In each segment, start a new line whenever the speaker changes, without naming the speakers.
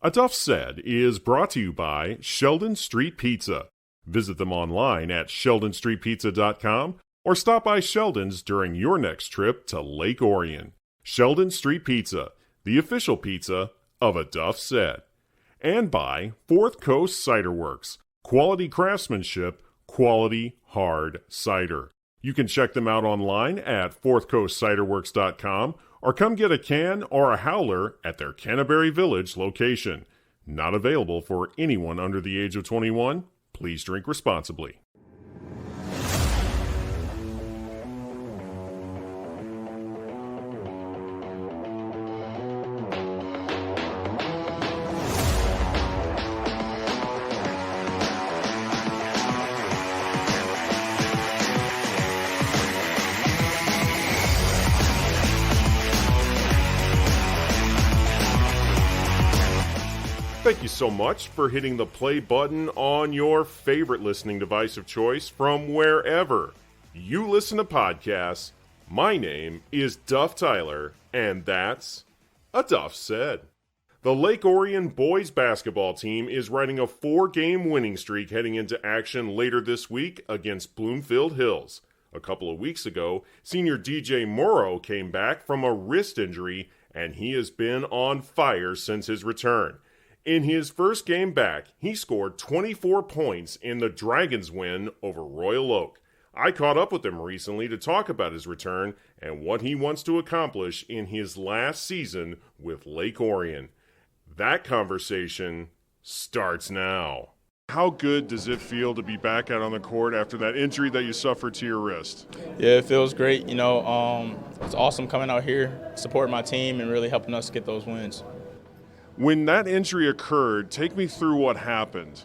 A Duff Said is brought to you by Sheldon Street Pizza. Visit them online at sheldonstreetpizza.com or stop by Sheldon's during your next trip to Lake Orion. Sheldon Street Pizza, the official pizza of A Duff Said. And by Fourth Coast Cider Works. Quality craftsmanship, quality hard cider. You can check them out online at fourthcoastciderworks.com or come get a can or a howler at their Canterbury Village location. Not available for anyone under the age of 21. Please drink responsibly. Thank you so much for hitting the play button on your favorite listening device of choice from wherever you listen to podcasts. My name is Duff Tyler, and that's A Duff Said. The Lake Orion boys basketball team is riding a 4-game winning streak heading into action later this week against Bloomfield Hills. A couple of weeks ago, senior DJ Morrow came back from a wrist injury, and he has been on fire since his return. In his first game back, he scored 24 points in the Dragons' win over Royal Oak. I caught up with him recently to talk about his return and what he wants to accomplish in his last season with Lake Orion. That conversation starts now. How good does it feel to be back out on the court after that injury that you suffered to your wrist?
Yeah, it feels great. It's awesome coming out here, supporting my team, and really helping us get those wins.
When that injury occurred, take me through what happened.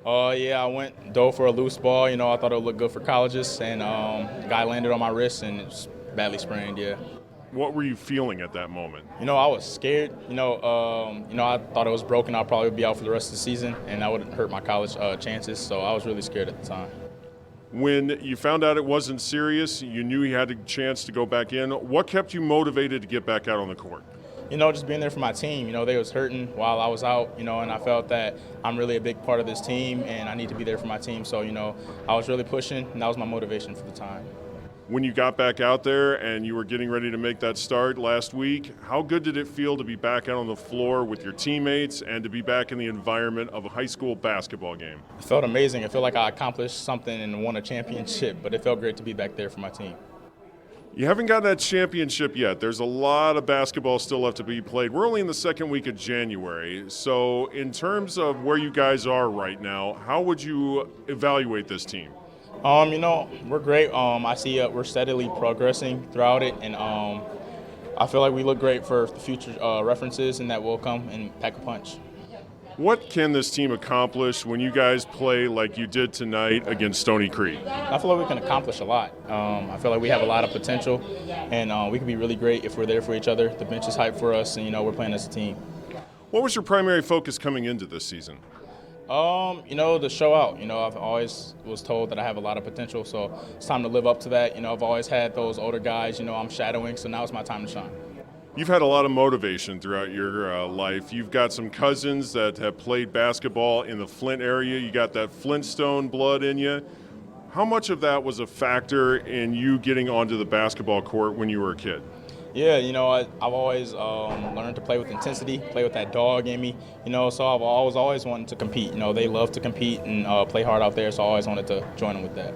I dove for a loose ball. I thought it would look good for colleges, and the guy landed on my wrist, and it's badly sprained, yeah.
What were you feeling at that moment?
I was scared. I thought it was broken. I'll probably be out for the rest of the season, and that would hurt my college chances, so I was really scared at the time.
When you found out it wasn't serious, you knew you had a chance to go back in. What kept you motivated to get back out on the court?
Just being there for my team. They was hurting while I was out, and I felt that I'm really a big part of this team, and I need to be there for my team. So, I was really pushing, and that was my motivation for the time.
When you got back out there and you were getting ready to make that start last week, how good did it feel to be back out on the floor with your teammates and to be back in the environment of a high school basketball game?
It felt amazing. I feel like I accomplished something and won a championship, but it felt great to be back there for my team.
You haven't got that championship yet. There's a lot of basketball still left to be played. We're only in the second week of January. So in terms of where you guys are right now, how would you evaluate this team?
We're great. I see we're steadily progressing throughout it, and I feel like we look great for the future references, and that will come and pack a punch.
What can this team accomplish when you guys play like you did tonight against Stony Creek?
I feel like we can accomplish a lot. I feel like we have a lot of potential, and we can be really great if we're there for each other. The bench is hyped for us, and, we're playing as a team.
What was your primary focus coming into this season?
To show out. I've always was told that I have a lot of potential, so it's time to live up to that. I've always had those older guys, I'm shadowing, so now it's my time to shine.
You've had a lot of motivation throughout your life. You've got some cousins that have played basketball in the Flint area. You got that Flintstone blood in you. How much of that was a factor in you getting onto the basketball court when you were a kid?
Yeah, I've always learned to play with intensity, play with that dog in me, so I've always wanted to compete. They love to compete and play hard out there, so I always wanted to join them with that.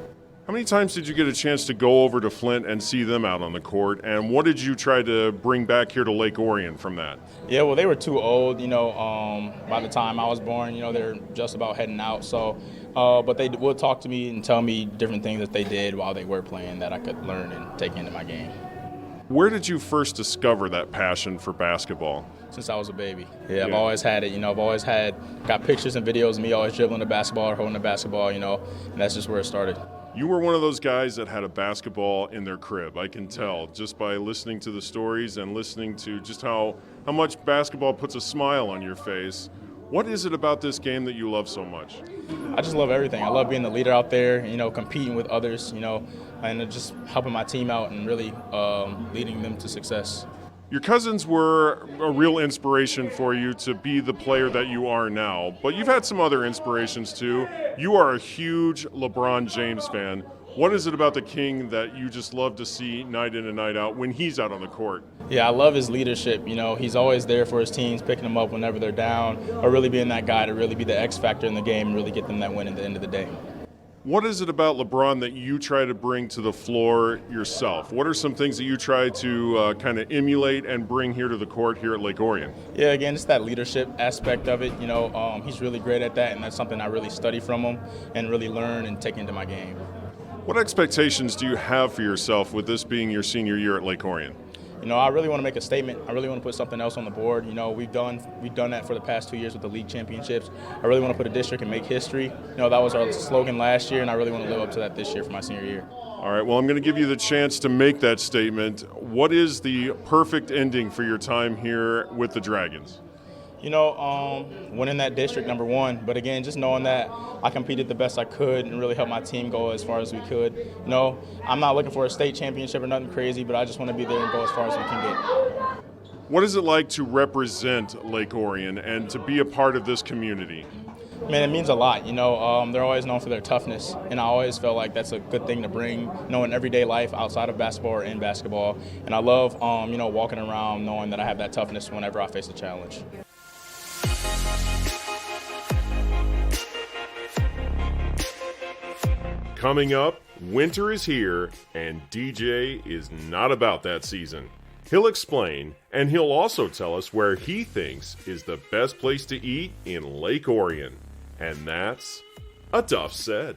How many times did you get a chance to go over to Flint and see them out on the court, and what did you try to bring back here to Lake Orion from that?
Yeah, well, they were too old, by the time I was born, they're just about heading out, so but they would talk to me and tell me different things that they did while they were playing that I could learn and take into my game.
Where did you first discover that passion for basketball?
Since I was a baby. Yeah, I've always had it. I've always got pictures and videos of me always dribbling the basketball or holding the basketball, and that's just where it started.
You were one of those guys that had a basketball in their crib. I can tell just by listening to the stories and listening to just how much basketball puts a smile on your face. What is it about this game that you love so much?
I just love everything. I love being the leader out there, competing with others, and just helping my team out and really leading them to success.
Your cousins were a real inspiration for you to be the player that you are now, but you've had some other inspirations too. You are a huge LeBron James fan. What is it about the King that you just love to see night in and night out when he's out on the court?
Yeah, I love his leadership. He's always there for his teams, picking them up whenever they're down, or really being that guy to really be the X factor in the game and really get them that win at the end of the day.
What is it about LeBron that you try to bring to the floor yourself? What are some things that you try to kind of emulate and bring here to the court here at Lake Orion?
Yeah, again, it's that leadership aspect of it. He's really great at that, and that's something I really study from him and really learn and take into my game.
What expectations do you have for yourself with this being your senior year at Lake Orion?
I really want to make a statement. I really want to put something else on the board. We've done that for the past 2 years with the league championships. I really want to put a district and make history. That was our slogan last year, and I really want to live up to that this year for my senior year.
All right, well, I'm going to give you the chance to make that statement. What is the perfect ending for your time here with the Dragons?
Winning that district, number one. But again, just knowing that I competed the best I could and really helped my team go as far as we could. I'm not looking for a state championship or nothing crazy, but I just want to be there and go as far as we can get.
What is it like to represent Lake Orion and to be a part of this community?
Man, it means a lot. They're always known for their toughness, and I always felt like that's a good thing to bring, in everyday life outside of basketball or in basketball. And I love, walking around knowing that I have that toughness whenever I face a challenge.
Coming up, winter is here, and DJ is not about that season. He'll explain, and he'll also tell us where he thinks is the best place to eat in Lake Orion. And that's a Duff Said.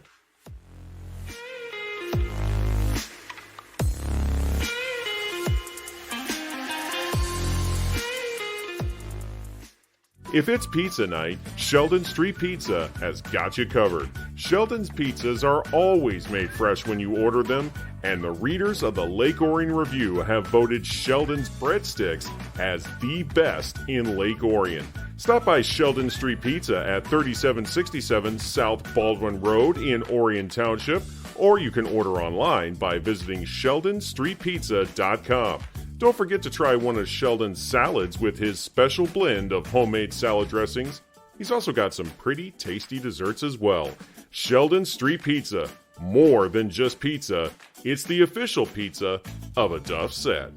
If it's pizza night, Sheldon Street Pizza has got you covered. Sheldon's pizzas are always made fresh when you order them, and the readers of the Lake Orion Review have voted Sheldon's breadsticks as the best in Lake Orion. Stop by Sheldon Street Pizza at 3767 South Baldwin Road in Orion Township, or you can order online by visiting sheldonstreetpizza.com. Don't forget to try one of Sheldon's salads with his special blend of homemade salad dressings. He's also got some pretty tasty desserts as well. Sheldon Street Pizza. More than just pizza. It's the official pizza of a Duff Said.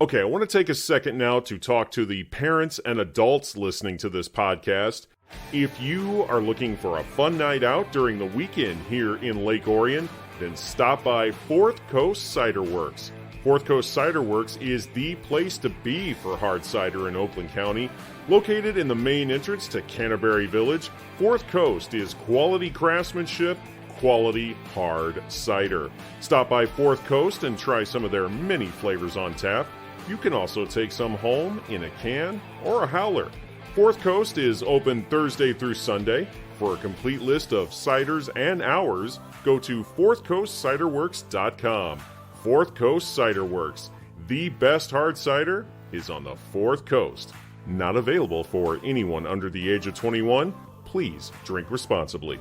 Okay, I want to take a second now to talk to the parents and adults listening to this podcast. If you are looking for a fun night out during the weekend here in Lake Orion, then stop by Fourth Coast Cider Works. Fourth Coast Cider Works is the place to be for hard cider in Oakland County. Located in the main entrance to Canterbury Village, Fourth Coast is quality craftsmanship, quality hard cider. Stop by Fourth Coast and try some of their many flavors on tap. You can also take some home in a can or a howler. Fourth Coast is open Thursday through Sunday. For a complete list of ciders and hours, go to fourthcoastciderworks.com. Fourth Coast Cider Works. The best hard cider is on the Fourth Coast. Not available for anyone under the age of 21. Please drink responsibly.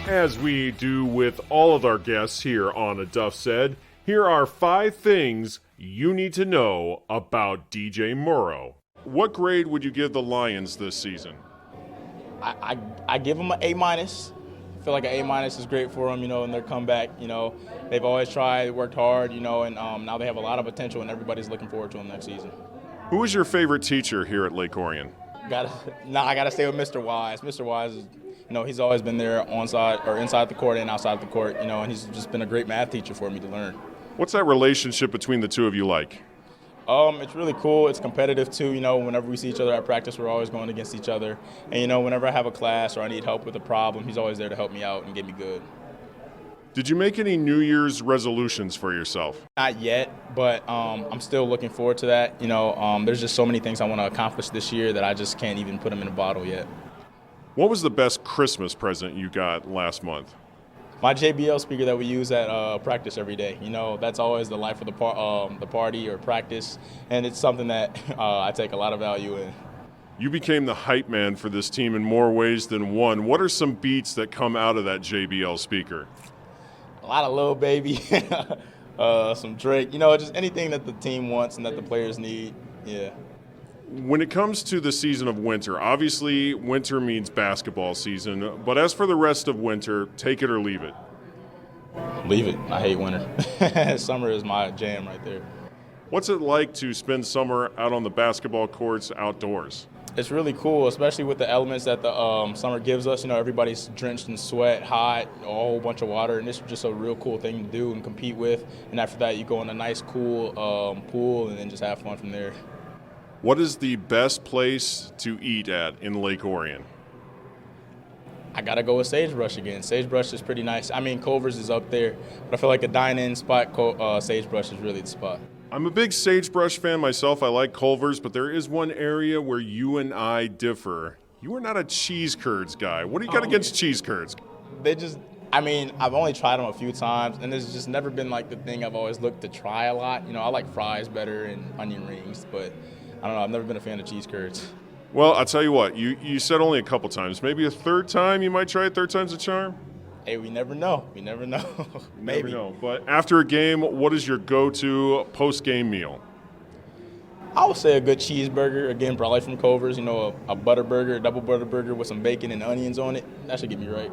As we do with all of our guests here on A Duff Said, here are 5 things you need to know about DJ Morrow. What grade would you give the Lions this season?
I give them an A-. I feel like an A- is great for them, in their comeback. They've always tried, worked hard, and now they have a lot of potential, and everybody's looking forward to them next season.
Who is your favorite teacher here at Lake Orion?
I gotta stay with Mr. Wise. Mr. Wise is, he's always been there inside the court and outside the court, and he's just been a great math teacher for me to learn.
What's that relationship between the two of you like?
It's really cool. It's competitive too. Whenever we see each other at practice, we're always going against each other. And whenever I have a class or I need help with a problem, he's always there to help me out and get me good.
Did you make any New Year's resolutions for yourself?
Not yet, but I'm still looking forward to that. There's just so many things I want to accomplish this year that I just can't even put them in a bottle yet.
What was the best Christmas present you got last month?
My JBL speaker that we use at practice every day. That's always the life of the party or practice, and it's something that I take a lot of value in.
You became the hype man for this team in more ways than one. What are some beats that come out of that JBL speaker?
A lot of Lil Baby, some Drake. Just anything that the team wants and that the players need. Yeah.
When it comes to the season of winter, obviously winter means basketball season, but as for the rest of winter, take it or leave it.
Leave it. I hate winter. Summer is my jam right there.
What's it like to spend summer out on the basketball courts outdoors?
It's really cool, especially with the elements that the summer gives us. Everybody's drenched in sweat, hot, a whole bunch of water, and it's just a real cool thing to do and compete with. And after that, you go in a nice, cool pool and then just have fun from there.
What is the best place to eat at in Lake Orion?
I got to go with Sagebrush again. Sagebrush is pretty nice. I mean, Culver's is up there, but I feel like a dine-in spot, Sagebrush is really the spot.
I'm a big Sagebrush fan myself. I like Culver's, but there is one area where you and I differ. You are not a cheese curds guy. What do you got against cheese curds?
I've only tried them a few times, and it's just never been like the thing I've always looked to try a lot. I like fries better and onion rings, but I don't know. I've never been a fan of cheese curds.
Well, I'll tell you what. You said only a couple times. Maybe a third time you might try it. Third time's a charm?
Hey, we never know. We never know. Maybe.
Never know. But after a game, what is your go-to post-game meal?
I would say a good cheeseburger, again, probably from Culver's. A butter burger, a double butter burger with some bacon and onions on it. That should get me right.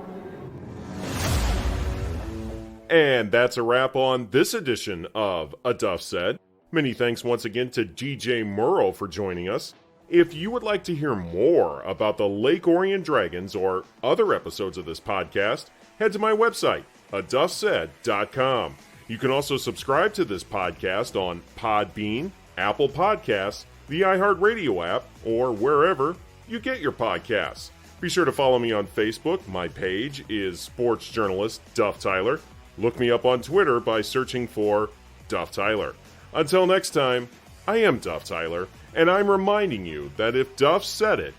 And that's a wrap on this edition of A Duff Said. Many thanks once again to DJ Morrow for joining us. If you would like to hear more about the Lake Orion Dragons or other episodes of this podcast, head to my website, aduffsaid.com. You can also subscribe to this podcast on Podbean, Apple Podcasts, the iHeartRadio app, or wherever you get your podcasts. Be sure to follow me on Facebook. My page is sports journalist Duff Tyler. Look me up on Twitter by searching for Duff Tyler. Until next time, I am Duff Tyler, and I'm reminding you that if Duff said it,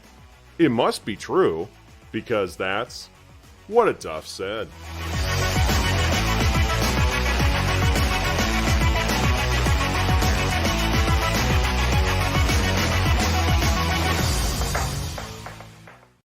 it must be true, because that's what a Duff said.